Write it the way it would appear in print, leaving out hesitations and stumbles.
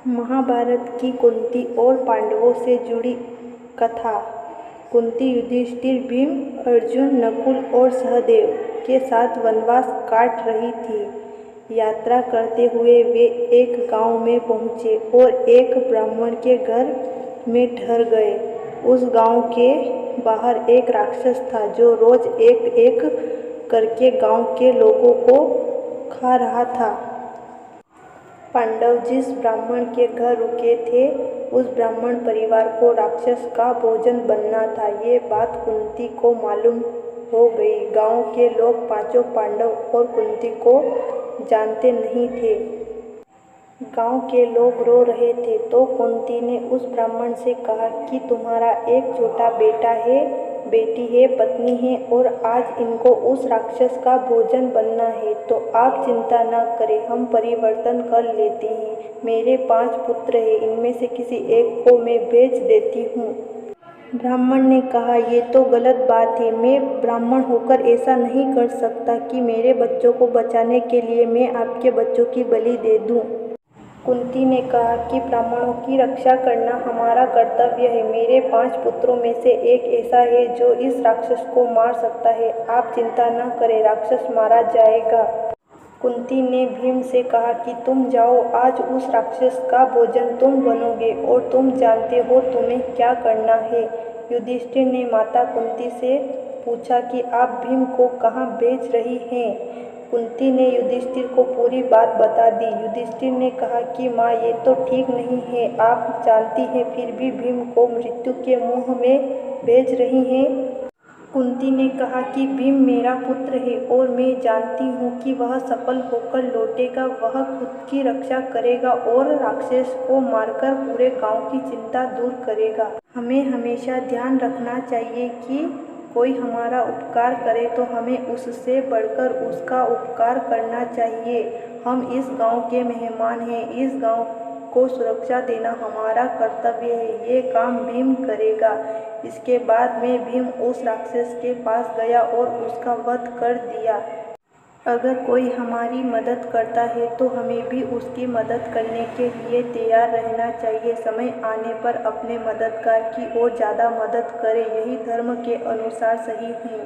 महाभारत की कुंती और पांडवों से जुड़ी कथा। कुंती युधिष्ठिर, भीम, अर्जुन, नकुल और सहदेव के साथ वनवास काट रही थी। यात्रा करते हुए वे एक गांव में पहुंचे और एक ब्राह्मण के घर में ठहर गए। उस गांव के बाहर एक राक्षस था जो रोज एक एक करके गांव के लोगों को खा रहा था। पांडव जिस ब्राह्मण के घर रुके थे उस ब्राह्मण परिवार को राक्षस का भोजन बनना था। ये बात कुंती को मालूम हो गई। गांव के लोग पांचों पांडव और कुंती को जानते नहीं थे। गांव के लोग रो रहे थे तो कुंती ने उस ब्राह्मण से कहा कि तुम्हारा एक छोटा बेटा है, बेटी है, पत्नी है और आज इनको उस राक्षस का भोजन बनना है, तो आप चिंता न करें, हम परिवर्तन कर लेते हैं। मेरे 5 पुत्र हैं, इनमें से किसी एक को मैं बेच देती हूँ। ब्राह्मण ने कहा, ये तो गलत बात है। मैं ब्राह्मण होकर ऐसा नहीं कर सकता कि मेरे बच्चों को बचाने के लिए मैं आपके बच्चों की बलि दे दूँ। कुंती ने कहा कि ब्राह्मणों की रक्षा करना हमारा कर्तव्य है। मेरे 5 पुत्रों में से एक ऐसा है जो इस राक्षस को मार सकता है। आप चिंता न करें, राक्षस मारा जाएगा। कुंती ने भीम से कहा कि तुम जाओ, आज उस राक्षस का भोजन तुम बनोगे और तुम जानते हो तुम्हें क्या करना है। युधिष्ठिर ने माता कुंती से पूछा कि आप भीम को कहाँ भेज रही हैं। कुंती ने युधिष्ठिर को पूरी बात बता दी। युधिष्ठिर ने कहा कि माँ, ये तो ठीक नहीं है। आप जानती हैं फिर भी भीम को मृत्यु के मुंह में भेज रही हैं। कुंती ने कहा कि भीम मेरा पुत्र है और मैं जानती हूँ कि वह सफल होकर लौटेगा। वह खुद की रक्षा करेगा और राक्षस को मारकर पूरे गांव की चिंता दूर करेगा। हमें हमेशा ध्यान रखना चाहिए कि कोई हमारा उपकार करे तो हमें उससे बढ़कर उसका उपकार करना चाहिए। हम इस गांव के मेहमान हैं, इस गांव को सुरक्षा देना हमारा कर्तव्य है। ये काम भीम करेगा। इसके बाद में भीम उस राक्षस के पास गया और उसका वध कर दिया। अगर कोई हमारी मदद करता है तो हमें भी उसकी मदद करने के लिए तैयार रहना चाहिए। समय आने पर अपने मददगार की और ज़्यादा मदद करें, यही धर्म के अनुसार सही है।